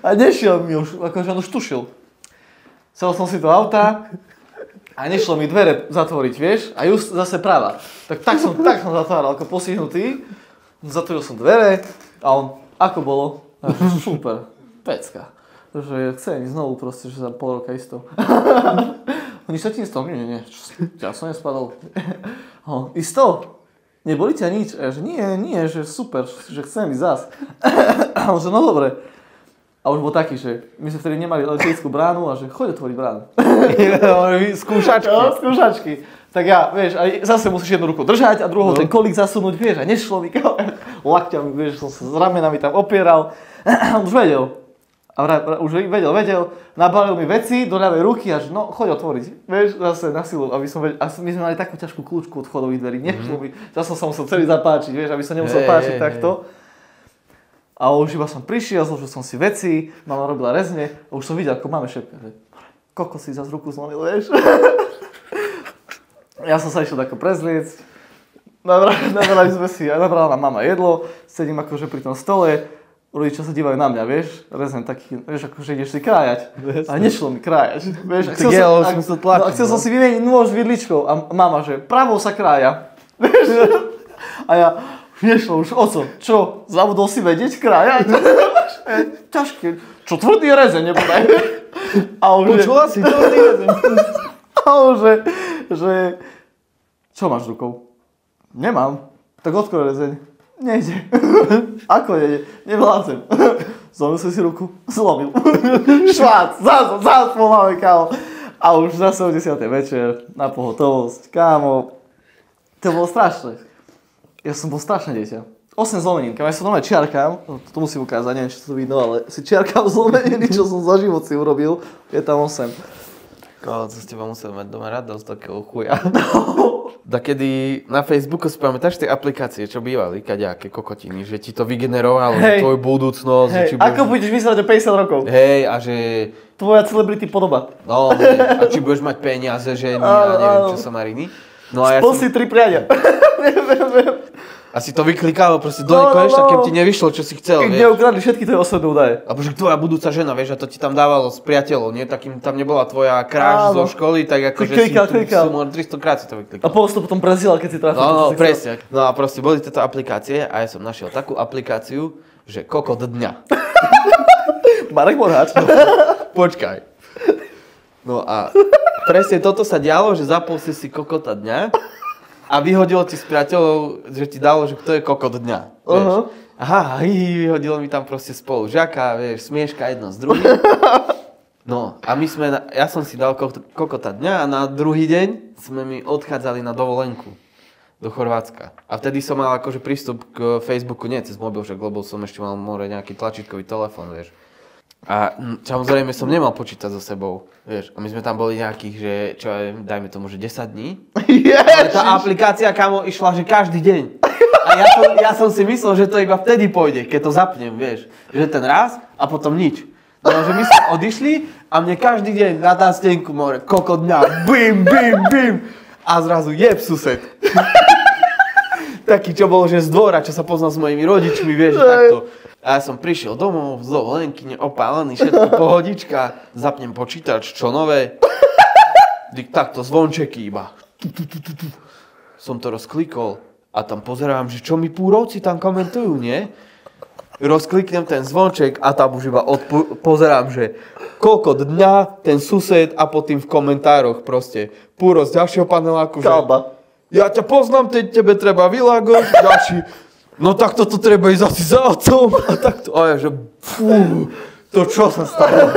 Speaker 2: A nešiel mi už, akože on už tušil. Chcel som si do auta a nešlo mi dvere zatvoriť, vieš, a just zase práva. Tak som zatváral ako postihnutý, zatvoril som dvere a on, ako bolo? Super, pecka. Takže chcem ísť znovu proste, že za pol roka isto. Nič sa ti nestalo? Nie, ja som nespadol. Isto? Neboli ťa nič? A ja, že nie, že super, že chcem ísť zás. A on, že no dobre. A už bol taký, že my sme vtedy nemali elektrickú bránu a že choď otvoriť bránu.
Speaker 1: Skúšačky.
Speaker 2: No, skúšačky. Tak ja, vieš, a zase musíš jednu ruku držať a druhou ten kolík zasunúť, vieš, a nešlo mi, lakťami, vieš, som sa s ramenami tam opieral. On už vedel. A už vedel, nabalil mi veci do ľavej ruky a že no, choď otvoriť. Vieš, zase na silu, aby som vedel. A my sme mali takú ťažkú kľúčku od vchodových dverí, nešlo mi. Zase som sa musel celý zapáčiť, vieš, aby som nemusel páčiť takto. A už iba som prišiel, zložil som si veci, mama robila rezne a už som videl, ako máme šepka, že koko si zase ruku zlomil, vieš. Ja som sa išiel tako prezliecť, nabrali sme si, nabrala nám mama jedlo, sedím akože pri tom stole, rodičia sa dívajú na mňa, vieš, rezne taký, vieš, akože ideš si krájať, a nešlo mi krájať, vieš. Chcel som si vymeniť nôž vidličkou a mama, že pravou sa krája, vieš. A ja, nešlo už, oco, čo, zabudol si vedieť krájať? Ťažké, čo tvrdý rezeň nebodaj. A už
Speaker 1: počula si tvrdý rezeň.
Speaker 2: A už, že, čo máš rukou? Nemám. Tak odkoj rezeň. Nejde. Ako nejde? Nevládzem. Zlomil som si ruku. Zlomil. Švác, zás pomáme, kámo. A už zase o 10. večer na pohotovosť, kámo. To bolo strašné. Ja som bol strašné dieťa. 8 zlomenín, keď ja sa normálne čiarkám, to musím ukázať, neviem, či to vidno, ale si čiarkám zlomeniny, čo som za život si urobil, je tam 8.
Speaker 1: Co z teba musel mať doma radosť takého chuja. Dakedy na Facebooku si pamätáš tie aplikácie, čo bývali, kaďaké kokotiny, že ti to vygenerovalo, tvoju budúcnosť.
Speaker 2: Hej, ako budeš vyzerať o 50 rokov?
Speaker 1: Hej, a že...
Speaker 2: Tvoja celebrity podoba.
Speaker 1: No, a či budeš mať peniaze, ženy a neviem čo sa mariny. No a ja
Speaker 2: si 3 priania.
Speaker 1: A si to vyklikalo proste do nekonečna, keby ti nevyšlo, čo si chcel,
Speaker 2: vieš. Keď neukradli všetky tvoje osobné údaje.
Speaker 1: A bože, tvoja budúca žena, vieš, a to ti tam dávalo s priateľom, nie? Takým tam nebola tvoja kráž zo školy, tak akože si 300 krát si to vyklikal.
Speaker 2: A potom to potom prezdielal, keď si trafil.
Speaker 1: No, presne. No a proste boli tieto aplikácie a ja som našiel takú aplikáciu, že kokot dňa.
Speaker 2: Marek Morháč.
Speaker 1: Počkaj. No a presne toto sa dialo, že zapol si kokota dňa a vyhodilo ti s priateľov, že ti dalo, že kto je kokot dňa. Vieš. Aha, vyhodilo mi tam proste spolu žiaka, vieš, smieška jedno s druhým. No a ja som si dal kokota dňa a na druhý deň sme mi odchádzali na dovolenku do Chorvátska. A vtedy som mal akože prístup k Facebooku, nie cez mobil, lebo som ešte mal nejaký tlačítkový telefón, vieš. A samozrejme som nemal počítať so sebou, vieš. A my sme tam boli nejakých, že čo je, dajme tomu, že 10 dní. Ale tá aplikácia, kamo, išla, že každý deň. A ja som si myslel, že to iba vtedy pôjde, keď to zapnem, vieš. Že ten raz a potom nič. No, že my sme odišli a mne každý deň na nástenku more, kokot dňa, bim, bim, bim. A zrazu jeb sused. Taký, čo bol, že z dvora, čo sa poznal s mojimi rodičmi, vieš, takto. A ja som prišiel domov z dovolenky, opálený, všetko pohodička, zapnem počítač, čo nové. Takto zvončeky iba. Som to rozklikol a tam pozerám, že čo mi púrovci tam komentujú, nie? Rozkliknem ten zvonček a tam už iba pozerám, že kokot dňa, ten sused a potom v komentároch proste púro z ďalšieho paneláku, že ja ťa poznám, tebe treba vylagoť, ďalší. No tak toto treba ísť asi za otcom a takto. A ja, že fú, to čo sa stalo?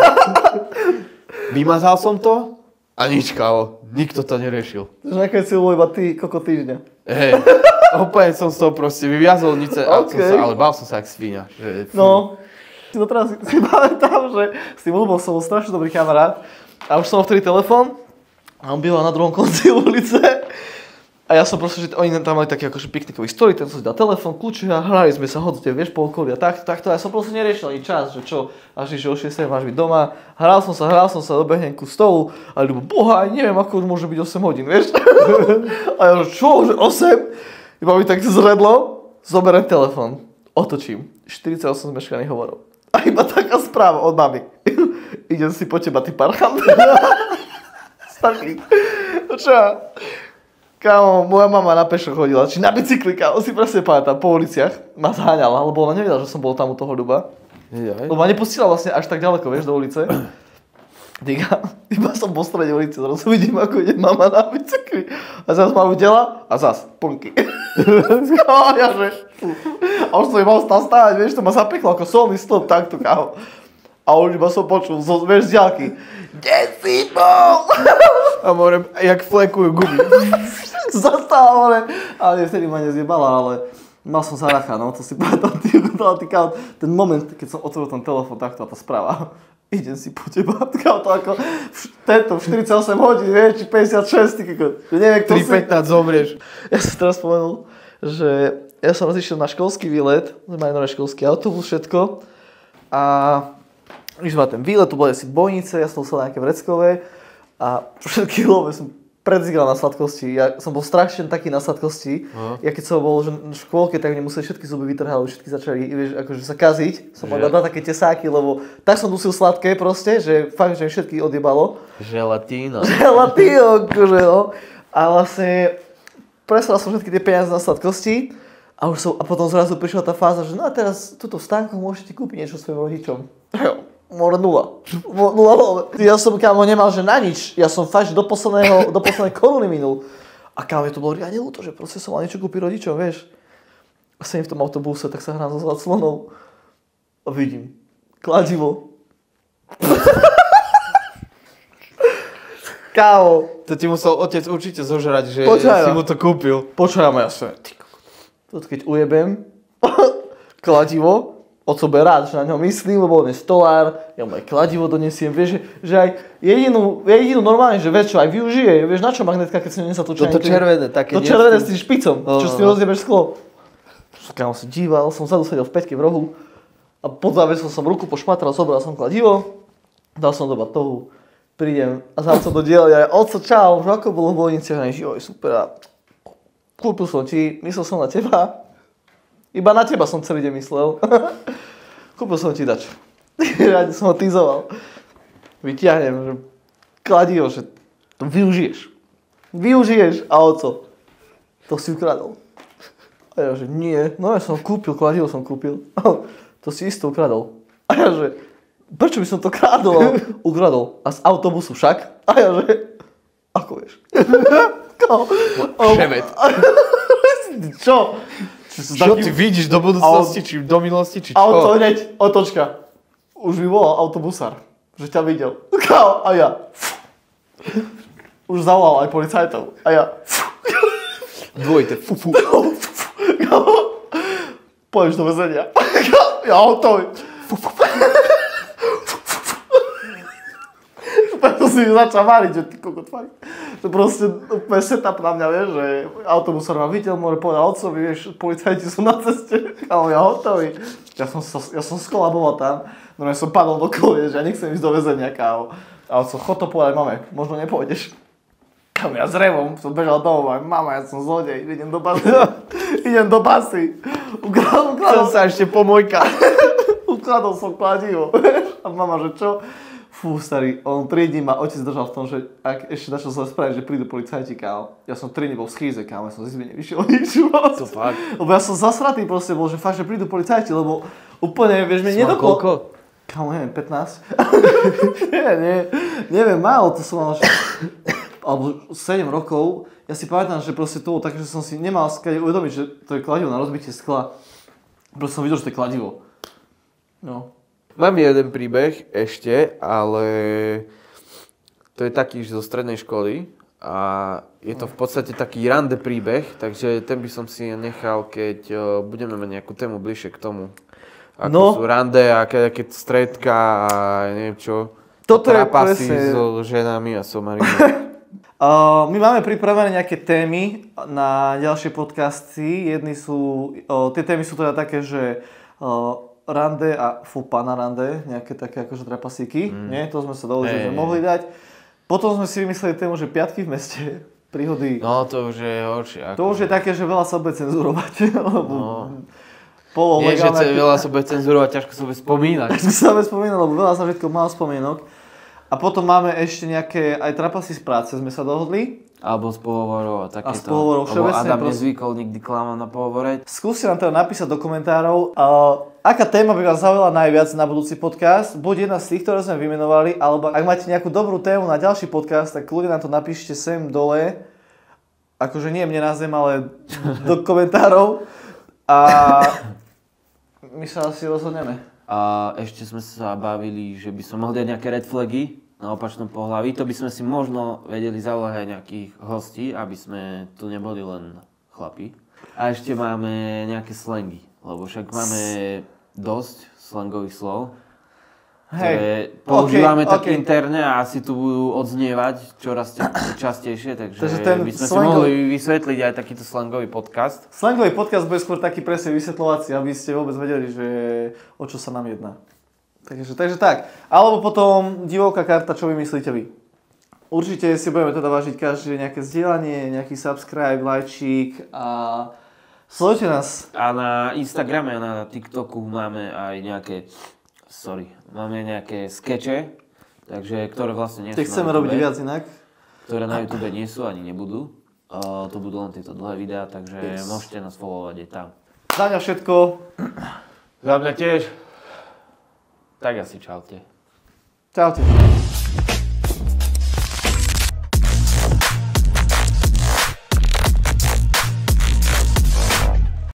Speaker 1: Vymazal som to a nič, kávo. Nikto to neriešil.
Speaker 2: Že nakoniec si iba ty kokot týždňa.
Speaker 1: Hej, úplne som z toho proste vyviazol nice, ale bál som sa jak svíňa.
Speaker 2: No, no teraz si pamätám, že s tým Ľubom som bol strašne dobrý kamarát a už som mal vtedy telefón a on býval na druhom konci ulice. A ja som proste, že oni tam mali taký akože piknikový stolík, ten som si dal telefón, kľúče a hrali sme sa hodite, vieš, po okolí a takto. A ja som proste neriešil ani čas, že čo, až že o 6 máš byť doma. Hral som sa, dobehnem ku stolu a ľubo, boha, neviem, ako môže byť 8 hodín, vieš. A ja, že čo, že 8? Iba mi tak zredlo, zoberiem telefón, otočím, 48 zmeškaných hovorov. A iba taká správa od mamy. Idem si po teba, ty parchant. Starý. Čo? Kámo, moja mama na pešo chodila, či na bicykli, kámo, si presne pamätám, po uliciach ma zháňala, lebo ona nevedela, že som bol tam u toho ľuba. Lebo ma nepustila vlastne až tak ďaleko, vieš, do ulice. Iba som po strede ulice, zrazu vidím, ako ide mama na bicykli. A zase ma videla a zase plnky. A už som mal stávať, vieš, to ma zapeklo ako solný stĺp, takto, kámo. A už iba som počul, vieš, z diaľky. Kde si bol?
Speaker 1: A more, jak flekujú gumy.
Speaker 2: Zastával, ale vtedy ma nezjebala, ale mal som zaracha, no, to si pamätám, ten moment, keď som otvoril ten telefón, takto a tá správa. Idem si po teba, to ako tento 48 hodín, vieš, či 56, neviem, kto
Speaker 1: 3:15 zomrieš.
Speaker 2: Ja som teraz spomenul, že ja som išiel na školský výlet, sme mali nové školský autobus, všetko a my sme ten výlet, tu boli asi bojnice, ja som musel nejaké vreckové a všetky love som predzigral na sladkosti. Ja som bol strašne taký na sladkosti. Ja keď som bol v škôlke, tak mne museli všetky zuby vytrhať, všetky začali, vieš, akože sa kaziť. Som mal dať také tesáky, lebo tak som dusil sladké proste, že fakt, že všetky odjebalo.
Speaker 1: Želatíno.
Speaker 2: Želatíno, akože no. A vlastne preslal som všetky tie peniaze na sladkosti a potom zrazu prišla tá fáza, že no a teraz túto stánku môžete kúpiť niečo svojim rodičom. More nula. Ja som, kámo, nemal, že na nič. Ja som fakt, že do poslednej koruny minul. A kámo, to bolo riadne ľúto, že proste som mal niečo kúpiť rodičom, vieš. A sedím v tom autobuse, tak sa hrám so zaclonou. A vidím. Kladivo. Kámo.
Speaker 1: To ti musel otec určite zožrať, že si mu to kúpil.
Speaker 2: Počúvaj ma, jasne. Toto keď ujebem, kladivo, oco bude rád, že na ňo myslím, lebo on je stolár, ja mu aj kladivo donesiem, vieš, že aj jedinú normálne, že vieš čo, aj využije, vieš na čo magnetka, keď si nesie to čajník.
Speaker 1: To červené, také
Speaker 2: to červené s tým špicom, čo si rozjebeš sklo. Kámo sa díval, som vzadu sedel v päťke v rohu a pod závesom som ruku pošmatral, zobral som kladivo, dal som do batohu, prídem a zároveň som do diela, ja oco čau, že ako bolo v bojnici, a joj, super, a kúpil som ti, myslel som na teba, iba na teba som celý deň myslel, kúpil som ti dačo, rád som ho tizoval, vyťahnem, že kladivo, že to využiješ, a oco, to si ukradol. A ja, že nie, no ja som kúpil, kladivo som kúpil, to si isto ukradol. A ja, že prečo by som to krádol? Ukradol. A z autobusu však? A ja, že ako vieš?
Speaker 1: Šemet.
Speaker 2: Čo?
Speaker 1: Čo ty vidíš do budúcnosti, či do minulosti, či čo?
Speaker 2: Auto hneď, otočka. Už mi volal autobusár, že ťa videl. A ja. Už zavolal aj policajtov. A ja.
Speaker 1: Dvojité. Fufu.
Speaker 2: Pôjdeš do väzenia. Ja hotový. Preto si začal váriť, že ty kokot fakt. To proste úplne setup na mňa, vieš, že autobusár ma videl, môže povedať otcovi, vieš, policajti sú na ceste, ale ja hotový. Ja som skolaboval tam, no ja som padol do kol, vieš, ja nechcem ísť do väzenia, kámo. A otco, chod to povedať mame, možno nepôjdeš. Kámo, ja s revom som bežal domov, a mama, ja som zlodej, idem do basy. Ukradol
Speaker 1: Chcem sa ešte pomojkať.
Speaker 2: Ukradol som kladivo. A mama, že čo? Fú, starý, on 3 dní ma otec držal v tom, že ak ešte začal zle spraviť, že prídu policajti, kámo. Ja som 3 dní bol v schýze, kámo, ja som z izby nevyšiel nič.
Speaker 1: To fakt?
Speaker 2: Lebo ja som zasratý proste bol, že fakt, že prídu policajti, lebo úplne, vieš, mi nedoklo...
Speaker 1: Koľko?
Speaker 2: Kámo, neviem, 15? neviem, málo, to som mal alebo 7 rokov. Ja si pamätám, že proste to bolo také, že som si nemal skade uvedomiť, že to je kladivo na rozbitie skla. Proste som videl, že to je kladivo. No.
Speaker 1: Mám jeden príbeh ešte, ale to je taký zo strednej školy a je to v podstate taký rande príbeh, takže ten by som si nechal, keď budeme mať nejakú tému bližšie k tomu. Ako sú rande a keď stredka a neviem čo.
Speaker 2: Toto je
Speaker 1: trapasy
Speaker 2: presne...
Speaker 1: so ženami a somarimi.
Speaker 2: My máme pripravené nejaké témy na ďalšie podcasty. Tie témy sú teda také, že rande a fúpa na rande, nejaké také akože trapasíky. Nie? To sme sa dohodli, že mohli dať. Potom sme si vymysleli tému, že piatky v meste, príhody.
Speaker 1: No to už je horšie.
Speaker 2: To už je také, že veľa sa bude cenzurovať.
Speaker 1: Nie, že veľa sa bude cenzurovať, ťažko sa bude spomínať.
Speaker 2: Ťažko sa bude spomínať, lebo veľa zážitkov, málo spomienok. A potom máme ešte nejaké aj trapasy z práce, sme sa dohodli.
Speaker 1: Alebo z pohovorov a takéto.
Speaker 2: A z pohovorov všeobecne.
Speaker 1: Adam nezvykol nikdy klamať na pohovore.
Speaker 2: Skúste nám teda napísať do komentárov, aká téma by vás zaujala najviac na budúci podcast. Buď jedna z tých, ktoré sme vymenovali, alebo ak máte nejakú dobrú tému na ďalší podcast, tak ľudia nám to napíšte sem dole. Akože nie mne na zem, ale do komentárov. A my sa asi rozhodneme.
Speaker 1: A ešte sme sa bavili, že by som mohol dať nejaké red flagy na opačnom pohlaví. To by sme si možno vedeli zavolať aj nejakých hostí, aby sme tu neboli len chlapi. A ešte máme nejaké slangy, lebo však máme dosť slangových slov, ktoré používame tak interne a asi tu budú odznievať čoraz častejšie, takže by sme si mohli vysvetliť aj takýto slangový podcast.
Speaker 2: Slangový podcast bude skôr taký presne vysvetľovací, aby ste vôbec vedeli, že o čo sa nám jedná. Takže tak. Alebo potom divoká karta, čo vymyslíte vy. Určite si budeme teda vážiť každé nejaké zdieľanie, nejaký subscribe, lajčík a sledujte nás.
Speaker 1: A na Instagrame a na TikToku máme aj nejaké skeče, takže ktoré vlastne nie sú na YouTube.
Speaker 2: Chceme robiť viac inak.
Speaker 1: Ktoré na YouTube nie sú, ani nebudú. To budú len tieto dlhé videá, takže môžete nás followovať aj tam.
Speaker 2: Za mňa všetko.
Speaker 1: Za mňa tiež. Tak asi čaute.
Speaker 2: Čaute.